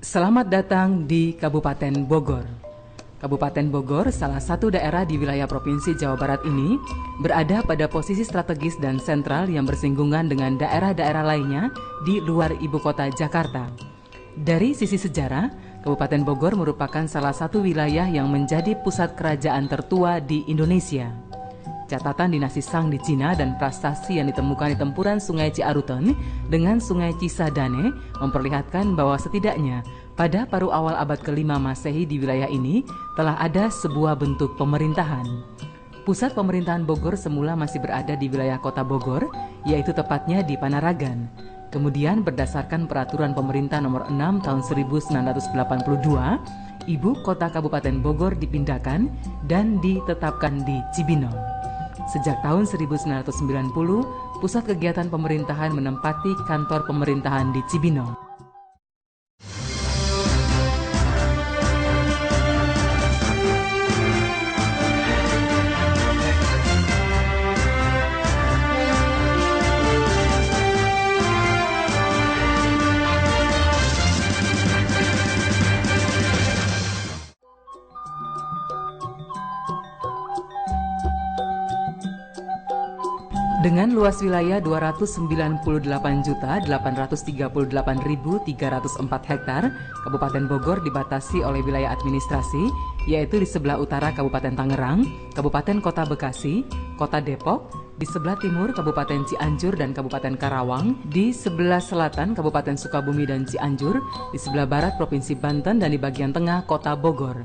Selamat datang di Kabupaten Bogor. Kabupaten Bogor, salah satu daerah di wilayah Provinsi Jawa Barat ini, berada pada posisi strategis dan sentral yang bersinggungan dengan daerah-daerah lainnya di luar ibu kota Jakarta. Dari sisi sejarah, Kabupaten Bogor merupakan salah satu wilayah yang menjadi pusat kerajaan tertua di Indonesia. Catatan dinasti Shang di Cina dan prasasti yang ditemukan di tempuran Sungai Ciaruten dengan Sungai Cisadane memperlihatkan bahwa setidaknya pada paruh awal abad ke-5 Masehi di wilayah ini telah ada sebuah bentuk pemerintahan. Pusat pemerintahan Bogor semula masih berada di wilayah kota Bogor, yaitu tepatnya di Panaragan. Kemudian berdasarkan peraturan pemerintah nomor 6 tahun 1982, ibu kota Kabupaten Bogor dipindahkan dan ditetapkan di Cibinong. Sejak tahun 1990, pusat kegiatan pemerintahan menempati kantor pemerintahan di Cibinong. Dengan luas wilayah 298.838.304 hektar, Kabupaten Bogor dibatasi oleh wilayah administrasi, yaitu di sebelah utara Kabupaten Tangerang, Kabupaten Kota Bekasi, Kota Depok, di sebelah timur Kabupaten Cianjur dan Kabupaten Karawang, di sebelah selatan Kabupaten Sukabumi dan Cianjur, di sebelah barat Provinsi Banten, dan di bagian tengah Kota Bogor.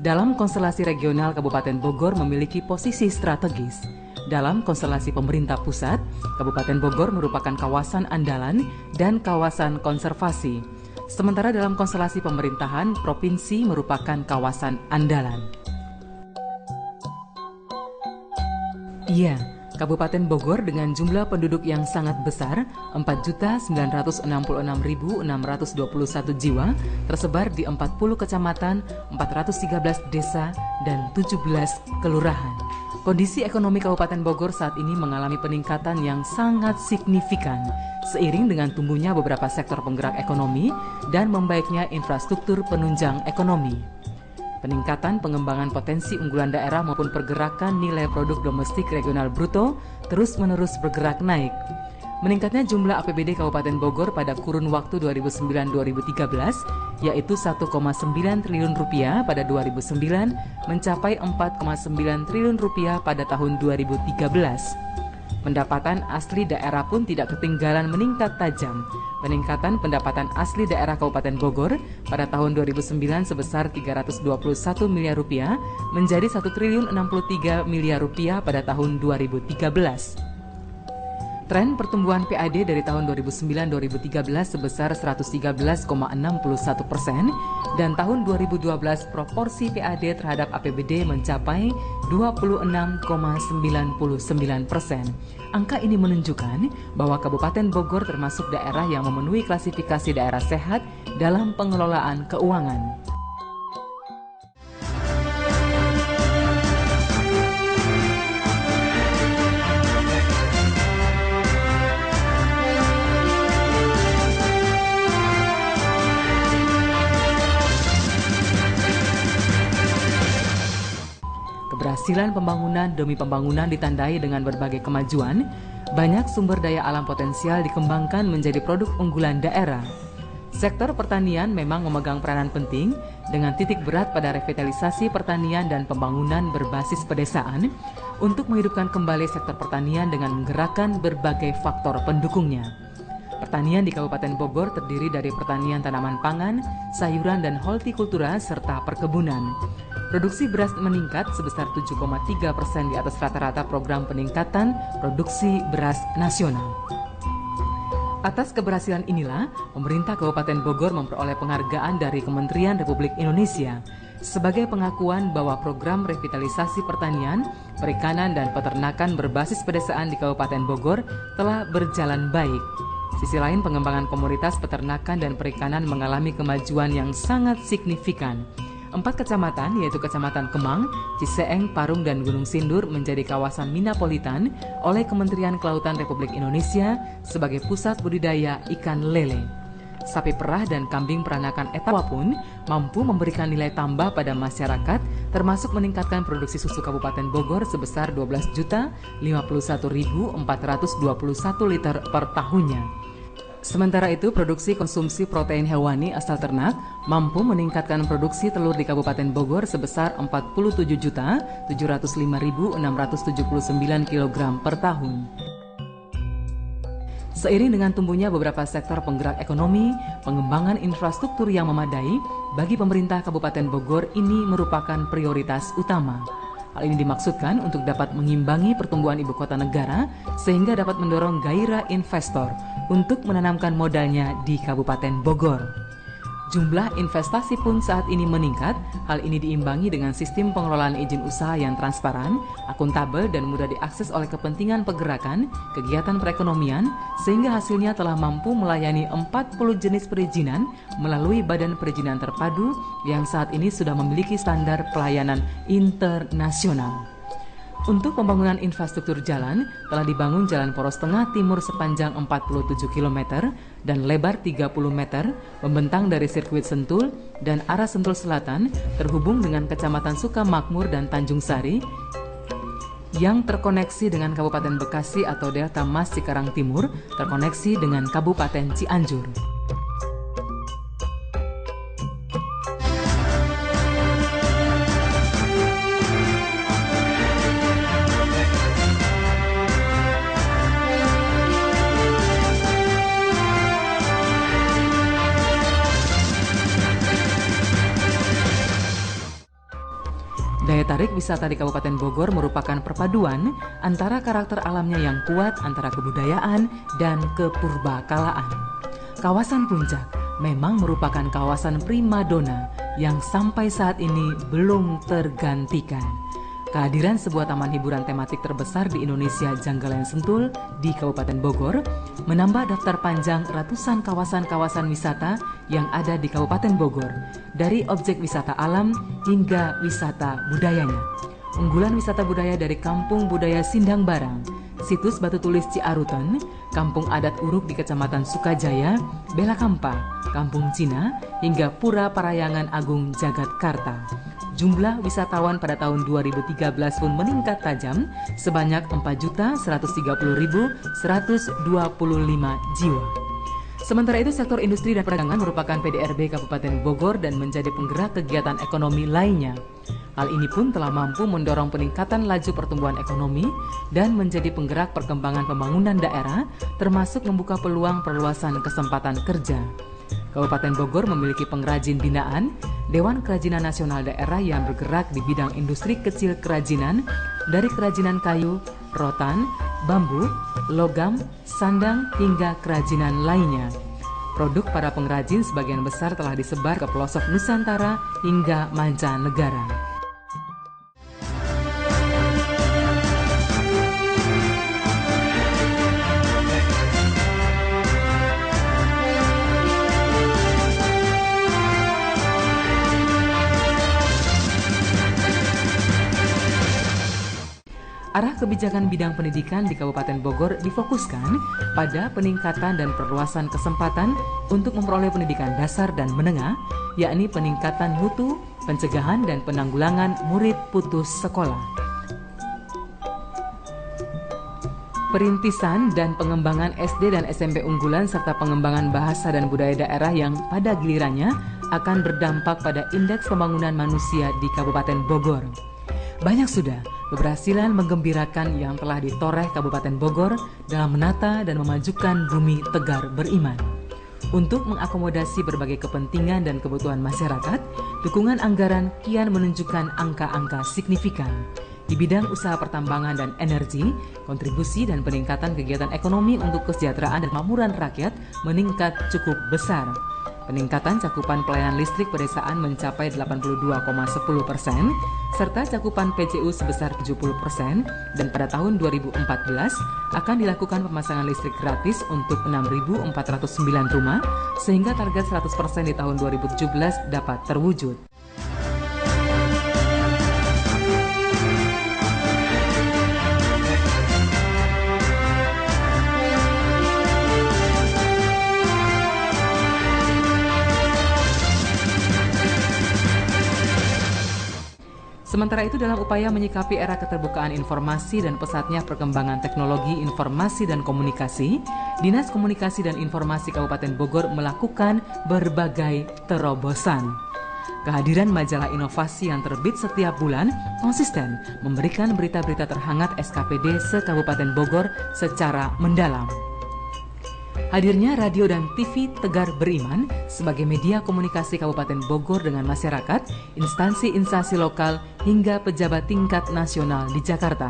Dalam konstelasi regional, Kabupaten Bogor memiliki posisi strategis. Dalam konstelasi pemerintah pusat, Kabupaten Bogor merupakan kawasan andalan dan kawasan konservasi. Sementara dalam konstelasi pemerintahan, provinsi merupakan kawasan andalan. Iya, Kabupaten Bogor dengan jumlah penduduk yang sangat besar, 4.966.621 jiwa, tersebar di 40 kecamatan, 413 desa, dan 17 kelurahan. Kondisi ekonomi Kabupaten Bogor saat ini mengalami peningkatan yang sangat signifikan, seiring dengan tumbuhnya beberapa sektor penggerak ekonomi dan membaiknya infrastruktur penunjang ekonomi. Peningkatan pengembangan potensi unggulan daerah maupun pergerakan nilai produk domestik regional bruto terus-menerus bergerak naik. Meningkatnya jumlah APBD Kabupaten Bogor pada kurun waktu 2009-2013, yaitu 1,9 triliun rupiah pada 2009 mencapai 4,9 triliun rupiah pada tahun 2013. Pendapatan asli daerah pun tidak ketinggalan meningkat tajam. Peningkatan pendapatan asli daerah Kabupaten Bogor pada tahun 2009 sebesar 321 miliar rupiah menjadi 1 triliun 63 miliar rupiah pada tahun 2013. Tren pertumbuhan PAD dari tahun 2009-2013 sebesar 113,61% dan tahun 2012 proporsi PAD terhadap APBD mencapai 26,99%. Angka ini menunjukkan bahwa Kabupaten Bogor termasuk daerah yang memenuhi klasifikasi daerah sehat dalam pengelolaan keuangan. Keberhasilan pembangunan demi pembangunan ditandai dengan berbagai kemajuan. Banyak sumber daya alam potensial dikembangkan menjadi produk unggulan daerah. Sektor pertanian memang memegang peranan penting dengan titik berat pada revitalisasi pertanian dan pembangunan berbasis pedesaan untuk menghidupkan kembali sektor pertanian dengan menggerakkan berbagai faktor pendukungnya. Pertanian di Kabupaten Bogor terdiri dari pertanian tanaman pangan, sayuran dan hortikultura serta perkebunan. Produksi beras meningkat sebesar 7,3% di atas rata-rata program peningkatan produksi beras nasional. Atas keberhasilan inilah, pemerintah Kabupaten Bogor memperoleh penghargaan dari Kementerian Republik Indonesia sebagai pengakuan bahwa program revitalisasi pertanian, perikanan, dan peternakan berbasis pedesaan di Kabupaten Bogor telah berjalan baik. Sisi lain, pengembangan komoditas peternakan dan perikanan mengalami kemajuan yang sangat signifikan. 4 kecamatan, yaitu Kecamatan Kemang, Ciseeng, Parung, dan Gunung Sindur menjadi kawasan minapolitan oleh Kementerian Kelautan Republik Indonesia sebagai pusat budidaya ikan lele. Sapi perah dan kambing peranakan etawa pun mampu memberikan nilai tambah pada masyarakat, termasuk meningkatkan produksi susu Kabupaten Bogor sebesar 12.051.421 liter per tahunnya. Sementara itu, produksi konsumsi protein hewani asal ternak mampu meningkatkan produksi telur di Kabupaten Bogor sebesar 47.705.679 kg per tahun. Seiring dengan tumbuhnya beberapa sektor penggerak ekonomi, pengembangan infrastruktur yang memadai bagi pemerintah Kabupaten Bogor ini merupakan prioritas utama. Hal ini dimaksudkan untuk dapat mengimbangi pertumbuhan ibu kota negara sehingga dapat mendorong gairah investor untuk menanamkan modalnya di Kabupaten Bogor. Jumlah investasi pun saat ini meningkat. Hal ini diimbangi dengan sistem pengelolaan izin usaha yang transparan, akuntabel, dan mudah diakses oleh kepentingan pergerakan, kegiatan perekonomian, sehingga hasilnya telah mampu melayani 40 jenis perizinan melalui Badan Perizinan Terpadu yang saat ini sudah memiliki standar pelayanan internasional. Untuk pembangunan infrastruktur jalan, telah dibangun jalan poros tengah timur sepanjang 47 km dan lebar 30 meter, membentang dari sirkuit Sentul dan arah Sentul Selatan, terhubung dengan Kecamatan Sukamakmur dan Tanjung Sari, yang terkoneksi dengan Kabupaten Bekasi atau Delta Mas Cikarang Timur, terkoneksi dengan Kabupaten Cianjur. Daya tarik wisata di Kabupaten Bogor merupakan perpaduan antara karakter alamnya yang kuat antara kebudayaan dan kepurbakalaan. Kawasan Puncak memang merupakan kawasan primadona yang sampai saat ini belum tergantikan. Kehadiran sebuah taman hiburan tematik terbesar di Indonesia, Janggalen Sentul di Kabupaten Bogor, menambah daftar panjang ratusan kawasan-kawasan wisata yang ada di Kabupaten Bogor, dari objek wisata alam hingga wisata budayanya. Unggulan wisata budaya dari Kampung Budaya Sindang Barang, situs batu tulis Ciaruten, Kampung Adat Uruk di Kecamatan Sukajaya, Bela Kampa, Kampung Cina, hingga Pura Parayangan Agung Jagatkarta. Jumlah wisatawan pada tahun 2013 pun meningkat tajam sebanyak 4.130.125 jiwa. Sementara itu, sektor industri dan perdagangan merupakan PDRB Kabupaten Bogor dan menjadi penggerak kegiatan ekonomi lainnya. Hal ini pun telah mampu mendorong peningkatan laju pertumbuhan ekonomi dan menjadi penggerak perkembangan pembangunan daerah, termasuk membuka peluang perluasan kesempatan kerja. Kabupaten Bogor memiliki pengrajin binaan, Dewan Kerajinan Nasional Daerah yang bergerak di bidang industri kecil kerajinan, dari kerajinan kayu, rotan, bambu, logam, sandang, hingga kerajinan lainnya. Produk para pengrajin sebagian besar telah disebar ke pelosok Nusantara hingga mancanegara. Arah kebijakan bidang pendidikan di Kabupaten Bogor difokuskan pada peningkatan dan perluasan kesempatan untuk memperoleh pendidikan dasar dan menengah, yakni peningkatan mutu, pencegahan dan penanggulangan murid putus sekolah. Perintisan dan pengembangan SD dan SMP unggulan serta pengembangan bahasa dan budaya daerah yang pada gilirannya akan berdampak pada indeks pembangunan manusia di Kabupaten Bogor. Banyak sudah keberhasilan menggembirakan yang telah ditoreh Kabupaten Bogor dalam menata dan memajukan bumi tegar beriman. Untuk mengakomodasi berbagai kepentingan dan kebutuhan masyarakat, dukungan anggaran kian menunjukkan angka-angka signifikan. Di bidang usaha pertambangan dan energi, kontribusi dan peningkatan kegiatan ekonomi untuk kesejahteraan dan kemakmuran rakyat meningkat cukup besar. Peningkatan cakupan pelayanan listrik pedesaan mencapai 82,10%, serta cakupan PJU sebesar 70%, dan pada tahun 2014 akan dilakukan pemasangan listrik gratis untuk 6.409 rumah, sehingga target 100% di tahun 2017 dapat terwujud. Sementara itu, dalam upaya menyikapi era keterbukaan informasi dan pesatnya perkembangan teknologi informasi dan komunikasi, Dinas Komunikasi dan Informasi Kabupaten Bogor melakukan berbagai terobosan. Kehadiran majalah inovasi yang terbit setiap bulan konsisten memberikan berita-berita terhangat SKPD se-Kabupaten Bogor secara mendalam. Hadirnya radio dan TV Tegar Beriman sebagai media komunikasi Kabupaten Bogor dengan masyarakat, instansi-instansi lokal, hingga pejabat tingkat nasional di Jakarta.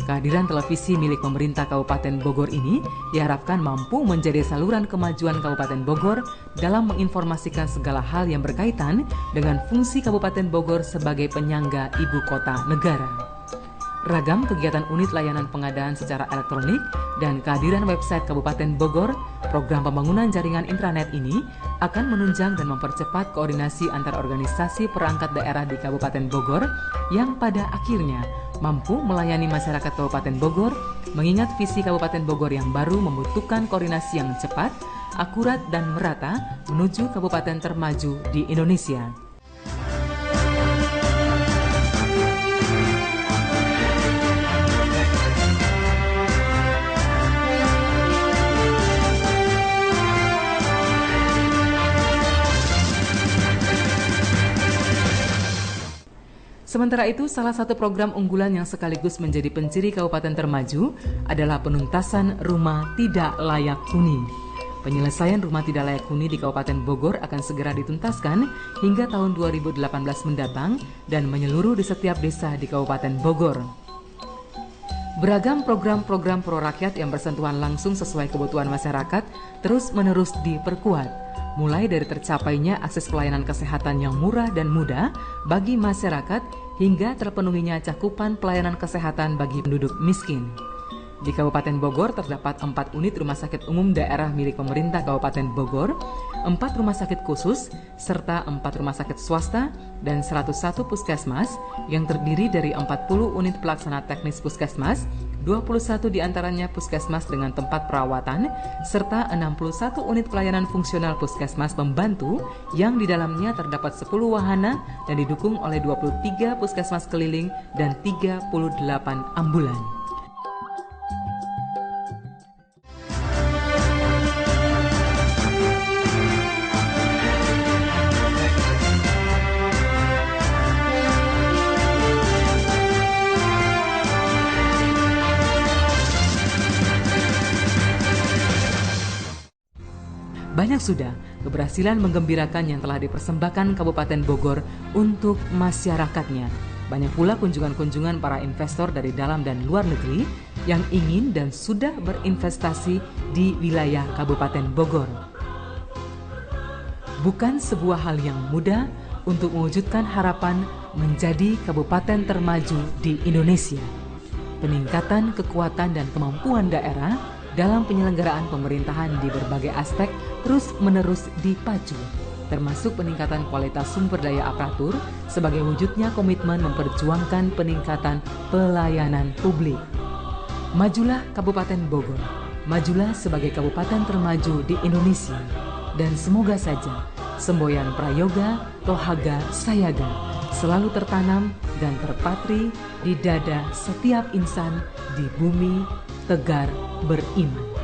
Kehadiran televisi milik pemerintah Kabupaten Bogor ini diharapkan mampu menjadi saluran kemajuan Kabupaten Bogor dalam menginformasikan segala hal yang berkaitan dengan fungsi Kabupaten Bogor sebagai penyangga ibu kota negara. Ragam kegiatan unit layanan pengadaan secara elektronik dan kehadiran website Kabupaten Bogor, program pembangunan jaringan intranet ini akan menunjang dan mempercepat koordinasi antar organisasi perangkat daerah di Kabupaten Bogor yang pada akhirnya mampu melayani masyarakat Kabupaten Bogor, mengingat visi Kabupaten Bogor yang baru membutuhkan koordinasi yang cepat, akurat, dan merata menuju kabupaten termaju di Indonesia. Sementara itu, salah satu program unggulan yang sekaligus menjadi penciri kabupaten termaju adalah penuntasan rumah tidak layak huni. Penyelesaian rumah tidak layak huni di Kabupaten Bogor akan segera dituntaskan hingga tahun 2018 mendatang dan menyeluruh di setiap desa di Kabupaten Bogor. Beragam program-program pro rakyat yang bersentuhan langsung sesuai kebutuhan masyarakat terus-menerus diperkuat. Mulai dari tercapainya akses pelayanan kesehatan yang murah dan mudah bagi masyarakat hingga terpenuhinya cakupan pelayanan kesehatan bagi penduduk miskin. Di Kabupaten Bogor terdapat 4 unit rumah sakit umum daerah milik pemerintah Kabupaten Bogor, 4 rumah sakit khusus, serta 4 rumah sakit swasta dan 101 puskesmas yang terdiri dari 40 unit pelaksana teknis puskesmas, 21 diantaranya puskesmas dengan tempat perawatan, serta 61 unit pelayanan fungsional puskesmas pembantu yang di dalamnya terdapat 10 wahana dan didukung oleh 23 puskesmas keliling dan 38 ambulan. Banyak sudah keberhasilan menggembirakan yang telah dipersembahkan Kabupaten Bogor untuk masyarakatnya. Banyak pula kunjungan-kunjungan para investor dari dalam dan luar negeri yang ingin dan sudah berinvestasi di wilayah Kabupaten Bogor. Bukan sebuah hal yang mudah untuk mewujudkan harapan menjadi kabupaten termaju di Indonesia. Peningkatan kekuatan dan kemampuan daerah dalam penyelenggaraan pemerintahan di berbagai aspek terus-menerus dipacu, termasuk peningkatan kualitas sumber daya aparatur sebagai wujudnya komitmen memperjuangkan peningkatan pelayanan publik. Majulah Kabupaten Bogor, majulah sebagai kabupaten termaju di Indonesia, dan semoga saja semboyan Prayoga Tohaga Sayaga selalu tertanam dan terpatri di dada setiap insan di bumi Tegar Beriman.